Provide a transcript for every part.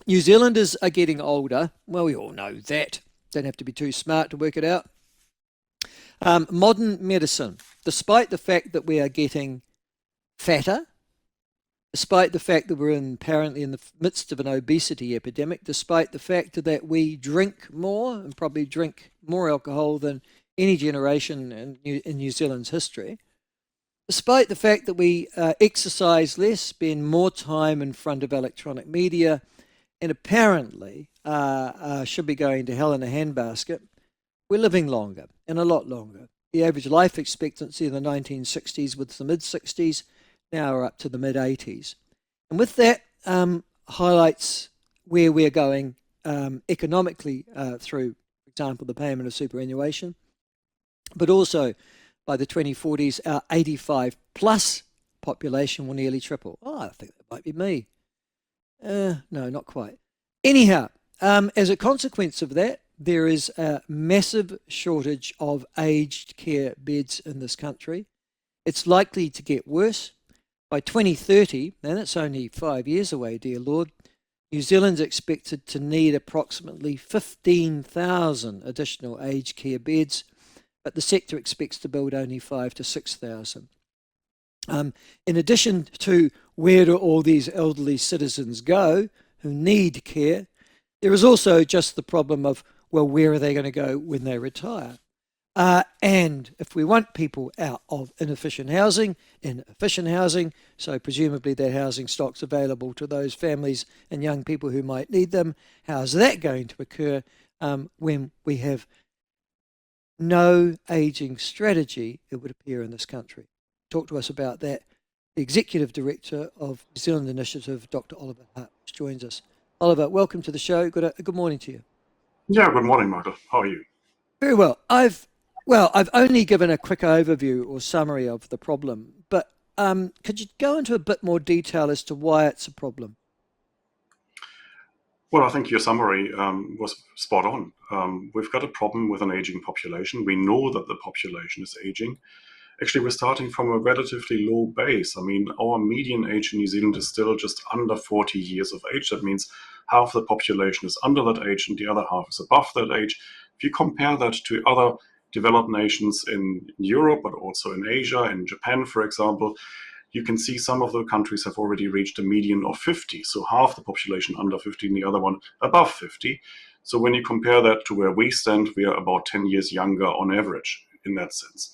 New Zealanders are getting older. Well, we all know that. Don't have to be too smart to work it out. Modern medicine, despite the fact that we are getting fatter, despite the fact that we're apparently in the midst of an obesity epidemic, despite the fact that we drink more and probably drink more alcohol than any generation in New Zealand's history, despite the fact that we exercise less, spend more time in front of electronic media, and apparently should be going to hell in a handbasket, we're living longer and a lot longer. The average life expectancy in the 1960s was the mid-60s, now we're up to the mid-80s. And with that, highlights where we're going economically through, for example, the payment of superannuation, but also by the 2040s, our 85 plus population will nearly triple. Oh, I think that might be me. No, not quite. Anyhow, as a consequence of that, there is a massive shortage of aged care beds in this country. It's likely to get worse. By 2030, and it's only 5 years away, dear Lord, New Zealand's expected to need approximately 15,000 additional aged care beds, but the sector expects to build only 5,000 to 6,000. In addition to where do all these elderly citizens go who need care, there is also just the problem of, well, where are they going to go when they retire? And if we want people out of inefficient housing, in efficient housing, so presumably that housing stock's available to those families and young people who might need them, how's that going to occur when we have no ageing strategy, it would appear, in this country? Talk to us about that. The Executive Director of New Zealand Initiative, Dr Oliver Hartwich, joins us. Oliver, welcome to the show. Good morning to you. Yeah, good morning, Michael. How are you? Very well. I've only given a quick overview or summary of the problem, but could you go into a bit more detail as to why it's a problem? Well, I think your summary was spot on. We've got a problem with an aging population. We know that the population is aging. Actually, we're starting from a relatively low base. I mean, our median age in New Zealand is still just under 40 years of age. That means half the population is under that age and the other half is above that age. If you compare that to other developed nations in Europe, but also in Asia, in Japan, for example, you can see some of the countries have already reached a median of 50. So half the population under 50 and the other one above 50. So when you compare that to where we stand, we are about 10 years younger on average in that sense.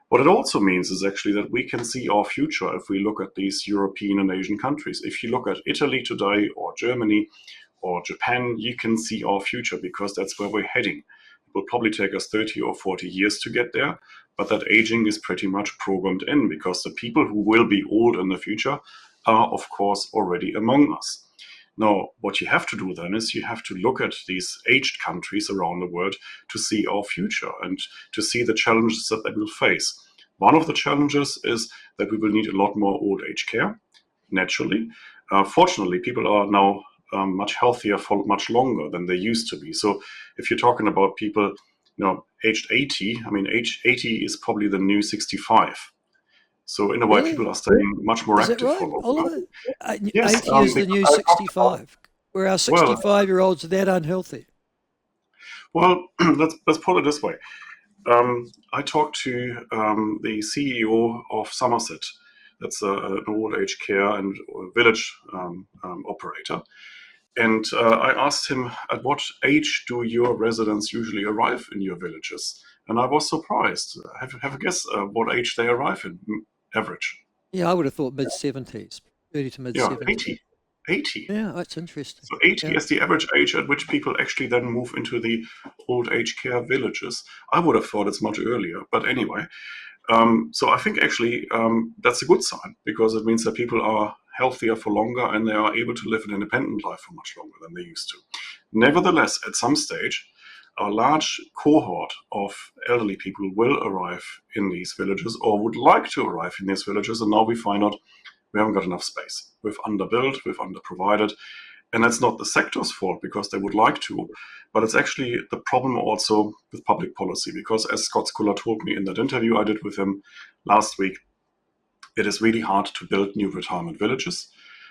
What it also means is actually that we can see our future if we look at these European and Asian countries. If you look at Italy today or Germany or Japan, you can see our future because that's where we're heading. It will probably take us 30 or 40 years to get there, but that aging is pretty much programmed in because the people who will be old in the future are, of course, already among us. Now, what you have to do then is you have to look at these aged countries around the world to see our future and to see the challenges that they will face. One of the challenges is that we will need a lot more old age care, naturally. Fortunately, people are now much healthier for much longer than they used to be. So if you're talking about people, aged 80, I mean, age 80 is probably the new 65. So in a way, Really? people are staying much more Is that active right, for longer. Oliver? Yes, 80 is the new 65. Where our well, 65-year-olds are that unhealthy. well, let's put it this way. I talked to the CEO of Somerset. That's an old age care and village operator. And I asked him, at what age do your residents usually arrive in your villages? And I was surprised. Have a guess what age they arrive in, average? Yeah, I would have thought mid-70s, early to Yeah, mid-70s. 80. 80. Yeah, that's interesting. So 80 Yeah. is the average age at which people actually then move into the old age care villages. I would have thought it's much earlier, but anyway. So I think actually that's a good sign because it means that people are healthier for longer and they are able to live an independent life for much longer than they used to. Nevertheless, at some stage, a large cohort of elderly people will arrive in these villages or would like to arrive in these villages, and now we find out we haven't got enough space. We've underbuilt, we've underprovided, and that's not the sector's fault because they would like to, but it's actually the problem also with public policy because as Scott Sculler told me in that interview I did with him last week, it is really hard to build new retirement villages.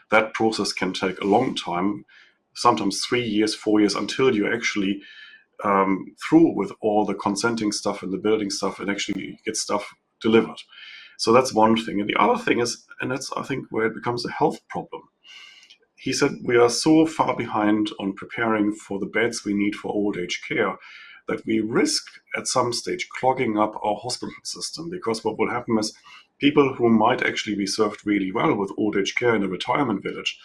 That process can take a long time. sometimes 3 years, 4 years until you're actually through with all the consenting stuff and the building stuff and actually get stuff delivered. So that's one thing. And the other thing is, and that's I think where it becomes a health problem. He said we are so far behind on preparing for the beds we need for old age care that we risk at some stage clogging up our hospital system, because what will happen is people who might actually be served really well with old age care in a retirement village,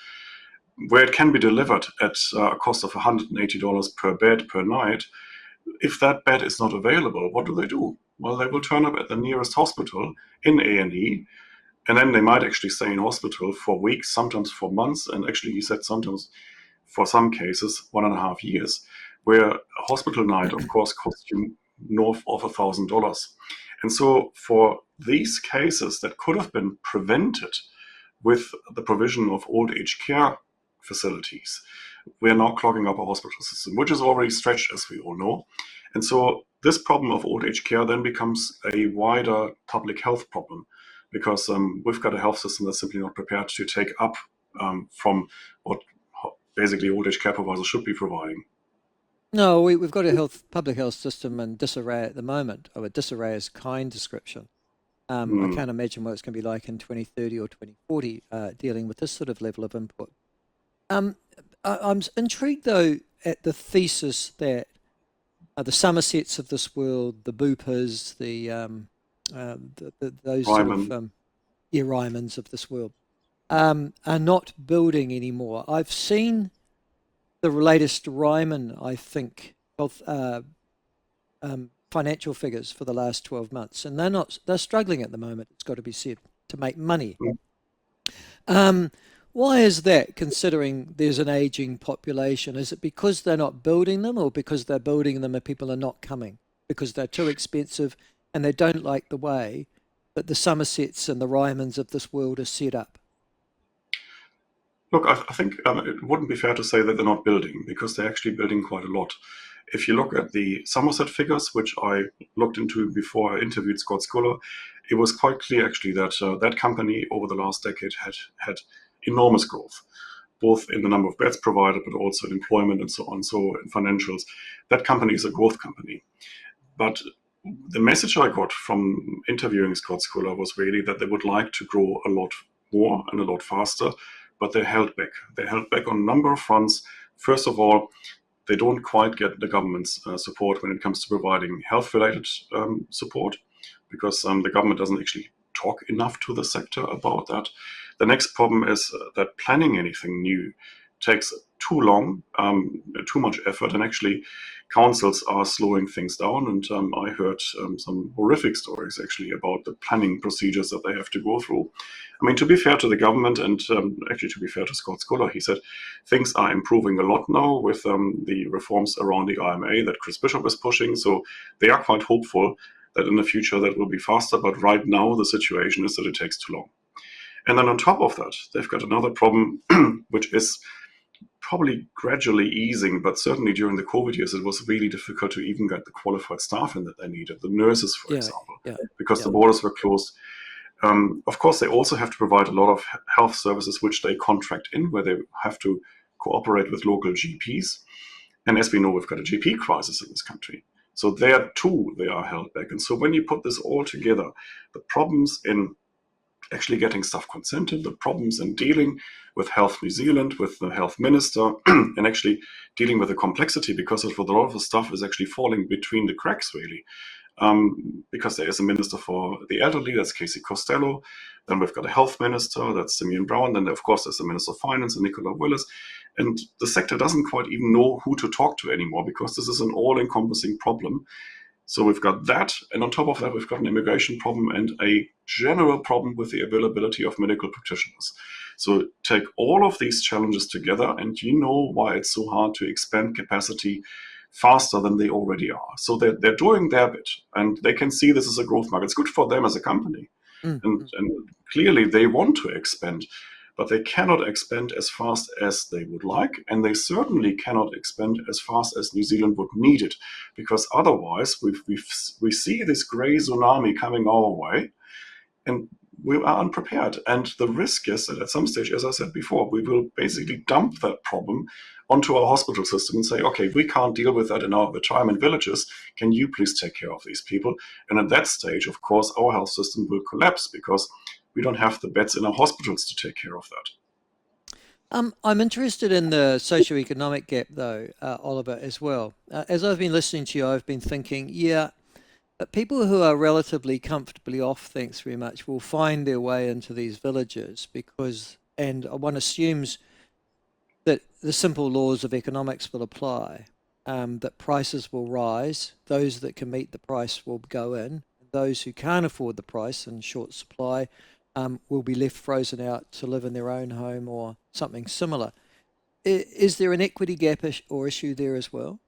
where it can be delivered at a cost of $180 per bed per night, if that bed is not available, what do? Well, they will turn up at the nearest hospital in A&E, and then they might actually stay in hospital for weeks, sometimes for months, and actually he said sometimes for some cases 1.5 years, where a hospital night of course costs you north of $1,000. And so for these cases that could have been prevented with the provision of old age care facilities, we are now clogging up our hospital system, which is already stretched, as we all know. And so this problem of old age care then becomes a wider public health problem, because we've got a health system that's simply not prepared to take up from what basically old age care providers should be providing. No, we've got a public health system in disarray at the moment. Oh, a disarray is kind description. I can't imagine what it's going to be like in 2030 or 2040 dealing with this sort of level of input. I'm intrigued, though, at the thesis that the Somersets of this world, the Boopers, those Ryman. sort of Rymans of this world are not building anymore. I've seen the latest Ryman, I think, health financial figures for the last 12 months, and they're struggling at the moment, it's got to be said, to make money. Why is that, considering there's an aging population? Is it because they're not building them, or because they're building them and people are not coming? Because they're too expensive and they don't like the way that the Somersets and the Rymans of this world are set up? Look, I think it wouldn't be fair to say that they're not building, because they're actually building quite a lot. If you look at the Somerset figures, which I looked into before I interviewed Scott Sculler, it was quite clear actually that that company over the last decade had enormous growth, both in the number of beds provided, but also in employment and so on. So in financials, that company is a growth company. But the message I got from interviewing Scott Sculler was really that they would like to grow a lot more and a lot faster, but they held back. They held back on a number of fronts. First of all, they don't quite get the government's support when it comes to providing health-related support, because the government doesn't actually talk enough to the sector about that. The next problem is that planning anything new takes too long, too much effort, and actually councils are slowing things down. And I heard some horrific stories actually about the planning procedures that they have to go through. I mean, to be fair to the government, and actually to be fair to Scott Sculler, he said things are improving a lot now with the reforms around the IMA that Chris Bishop is pushing. So they are quite hopeful that in the future that will be faster. But right now the situation is that it takes too long. And then on top of that, they've got another problem, which is probably gradually easing, but certainly during the COVID years, it was really difficult to even get the qualified staff in that they needed, the nurses, for example, because the borders were closed. Of course, they also have to provide a lot of health services, which they contract in, where they have to cooperate with local GPs. And as we know, we've got a GP crisis in this country. So there too, they are held back. And so when you put this all together, the problems in actually getting stuff consented, the problems in dealing with Health New Zealand, with the health minister, and actually dealing with the complexity, because a lot of the stuff is actually falling between the cracks, really. Because there is a minister for the elderly, that's Casey Costello. Then we've got a health minister, that's Simeon Brown. Then, of course, there's the Minister of Finance, and Nicola Willis. And the sector doesn't quite even know who to talk to anymore, because this is an all-encompassing problem. So we've got that, and on top of that, we've got an immigration problem and a general problem with the availability of medical practitioners. So take all of these challenges together, and you know why it's so hard to expand capacity faster than they already are. So they're doing their bit, and they can see this as a growth market. It's good for them as a company, and clearly they want to expand, but they cannot expand as fast as they would like, and they certainly cannot expand as fast as New Zealand would need it, because otherwise we see this grey tsunami coming our way, and we are unprepared. And the risk is that at some stage, as I said before, we will basically dump that problem onto our hospital system and say, okay, we can't deal with that in our retirement villages. Can you please take care of these people? And at that stage, of course, our health system will collapse because we don't have the beds in our hospitals to take care of that. I'm interested in the socioeconomic gap, though, Oliver, as well. As I've been listening to you, I've been thinking, yeah, but people who are relatively comfortably off, thanks very much, will find their way into these villages because, and one assumes that the simple laws of economics will apply, that prices will rise, those that can meet the price will go in, those who can't afford the price and short supply will be left frozen out to live in their own home or something similar. Is there an equity gap or issue there as well?